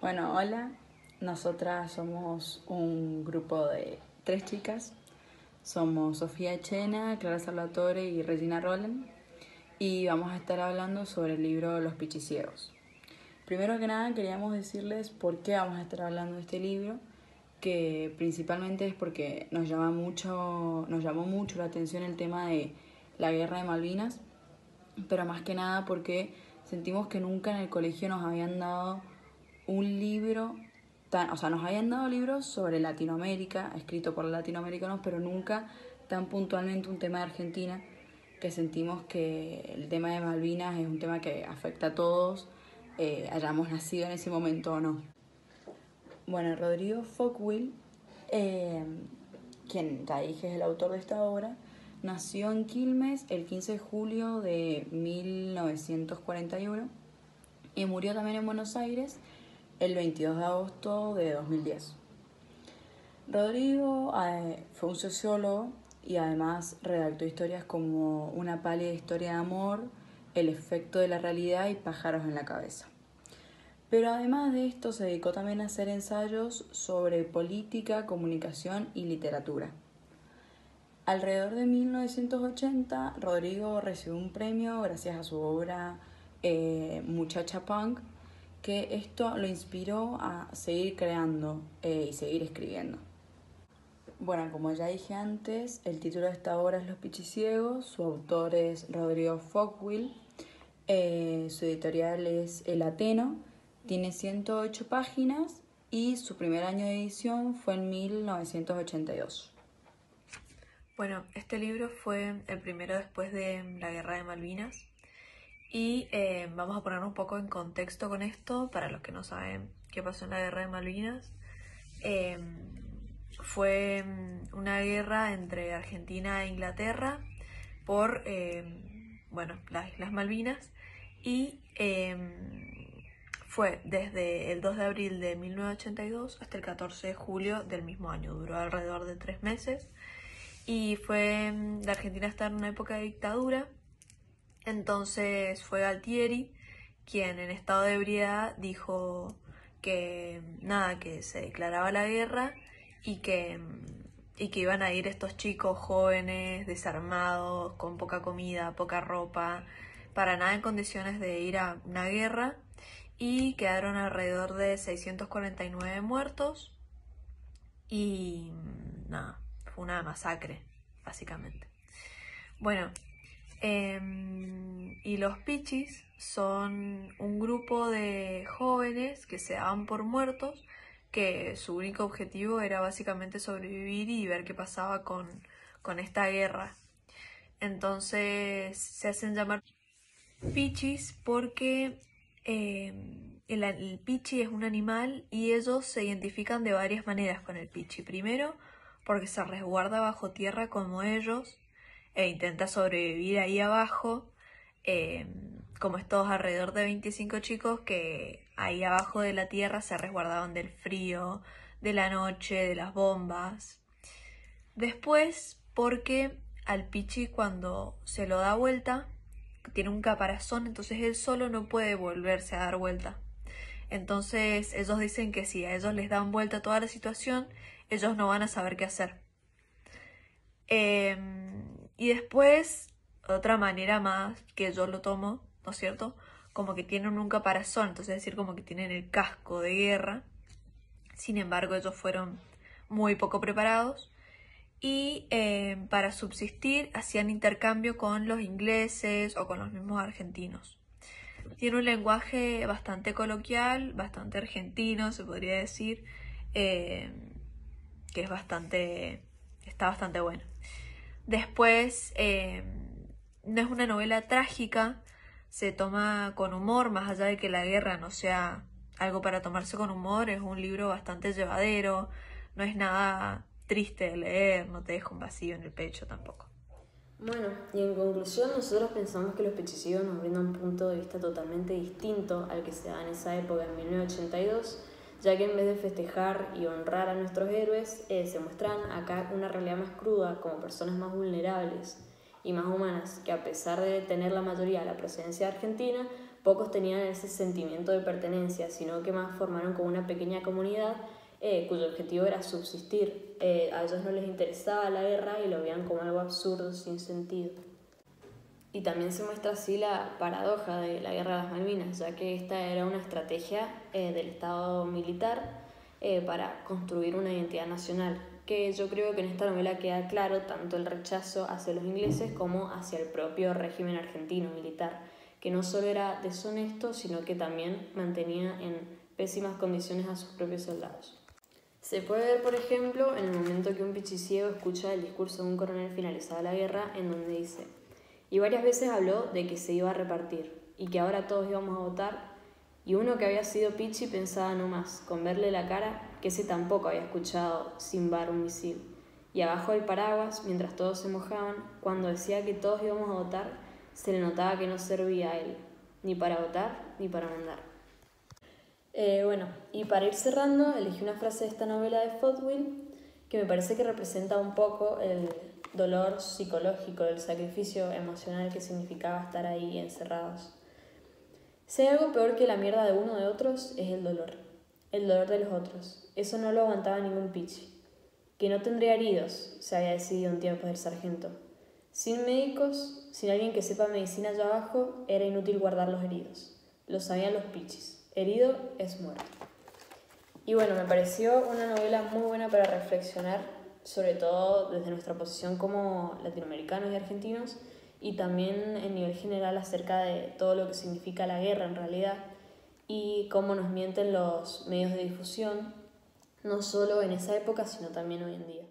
Bueno, hola. Nosotras somos un grupo de 3 chicas. Somos Sofía Chena, Clara Salvatore y Regina Roland. Y vamos a estar hablando sobre el libro Los Pichiciegos. Primero que nada queríamos decirles por qué vamos a estar hablando de este libro, que principalmente es porque nos llamó mucho la atención el tema de la guerra de Malvinas, pero más que nada porque sentimos que nunca en el colegio nos habían dado un libro nos habían dado libros sobre Latinoamérica, escrito por latinoamericanos, pero nunca tan puntualmente un tema de Argentina, que sentimos que el tema de Malvinas es un tema que afecta a todos, hayamos nacido en ese momento o no. Bueno, Rodrigo Fogwill, quien ya dije es el autor de esta obra, nació en Quilmes el 15 de julio de 1941 y murió también en Buenos Aires el 22 de agosto de 2010. Rodrigo fue un sociólogo y además redactó historias como Una pálida historia de amor, El efecto de la realidad y Pájaros en la cabeza. Pero además de esto se dedicó también a hacer ensayos sobre política, comunicación y literatura. Alrededor de 1980, Rodrigo recibió un premio gracias a su obra Muchacha Punk, que esto lo inspiró a seguir creando y seguir escribiendo. Bueno, como ya dije antes, el título de esta obra es Los Pichiciegos, su autor es Rodrigo Fogwill, su editorial es El Ateno, tiene 108 páginas y su primer año de edición fue en 1982. Bueno, este libro fue el primero después de la Guerra de Malvinas y vamos a poner un poco en contexto con esto para los que no saben qué pasó en la Guerra de Malvinas. Fue una guerra entre Argentina e Inglaterra por las Islas Malvinas y fue desde el 2 de abril de 1982 hasta el 14 de julio del mismo año. Duró alrededor de 3 meses. Y la Argentina está en una época de dictadura, entonces fue Galtieri quien en estado de ebriedad dijo que se declaraba la guerra y que iban a ir estos chicos jóvenes, desarmados, con poca comida, poca ropa, para nada en condiciones de ir a una guerra, y quedaron alrededor de 649 muertos y fue una masacre, básicamente. Bueno, y los pichis son un grupo de jóvenes que se daban por muertos, que su único objetivo era básicamente sobrevivir y ver qué pasaba con esta guerra. Entonces se hacen llamar pichis porque el pichi es un animal y ellos se identifican de varias maneras con el pichi. Primero, porque se resguarda bajo tierra como ellos e intenta sobrevivir ahí abajo, como estos alrededor de 25 chicos que ahí abajo de la tierra se resguardaban del frío, de la noche, de las bombas. Después, porque al pichi cuando se lo da vuelta, tiene un caparazón, entonces él solo no puede volverse a dar vuelta. Entonces ellos dicen que si a ellos les dan vuelta toda la situación, ellos no van a saber qué hacer. Y después, otra manera más que yo lo tomo, ¿no es cierto? Como que tienen un caparazón, entonces es decir, como que tienen el casco de guerra. Sin embargo, ellos fueron muy poco preparados y para subsistir hacían intercambio con los ingleses o con los mismos argentinos. Tiene un lenguaje bastante coloquial, bastante argentino, se podría decir, que está bastante bueno. Después, no es una novela trágica, se toma con humor, más allá de que la guerra no sea algo para tomarse con humor, es un libro bastante llevadero, no es nada triste de leer, no te deja un vacío en el pecho tampoco. Bueno, y en conclusión, nosotros pensamos que Los Pichiciegos nos brindan un punto de vista totalmente distinto al que se da en esa época, en 1982, ya que en vez de festejar y honrar a nuestros héroes, se muestran acá una realidad más cruda, como personas más vulnerables y más humanas, que a pesar de tener la mayoría de la procedencia argentina, pocos tenían ese sentimiento de pertenencia, sino que más formaron como una pequeña comunidad cuyo objetivo era subsistir. A ellos no les interesaba la guerra y lo veían como algo absurdo, sin sentido. Y también se muestra así la paradoja de la Guerra de las Malvinas, ya que esta era una estrategia del Estado militar para construir una identidad nacional, que yo creo que en esta novela queda claro tanto el rechazo hacia los ingleses como hacia el propio régimen argentino militar, que no solo era deshonesto, sino que también mantenía en pésimas condiciones a sus propios soldados. Se puede ver, por ejemplo, en el momento que un pichiciego escucha el discurso de un coronel finalizada la guerra, en donde dice: y varias veces habló de que se iba a repartir, y que ahora todos íbamos a votar, y uno que había sido pichi pensaba no más, con verle la cara, que ese tampoco había escuchado zimbar un misil. Y abajo del paraguas, mientras todos se mojaban, cuando decía que todos íbamos a votar, se le notaba que no servía a él, ni para votar, ni para mandar. Y para ir cerrando, elegí una frase de esta novela de Fodwill que me parece que representa un poco el dolor psicológico, el sacrificio emocional que significaba estar ahí encerrados. Si hay algo peor que la mierda de uno o de otros, es el dolor de los otros. Eso no lo aguantaba ningún pichi. Que no tendría heridos, se había decidido un tiempo del sargento. Sin médicos, sin alguien que sepa medicina allá abajo, era inútil guardar los heridos. Lo sabían los pichis. Herido es muerto. Y bueno, me pareció una novela muy buena para reflexionar, sobre todo desde nuestra posición como latinoamericanos y argentinos, y también en nivel general acerca de todo lo que significa la guerra en realidad y cómo nos mienten los medios de difusión, no solo en esa época, sino también hoy en día.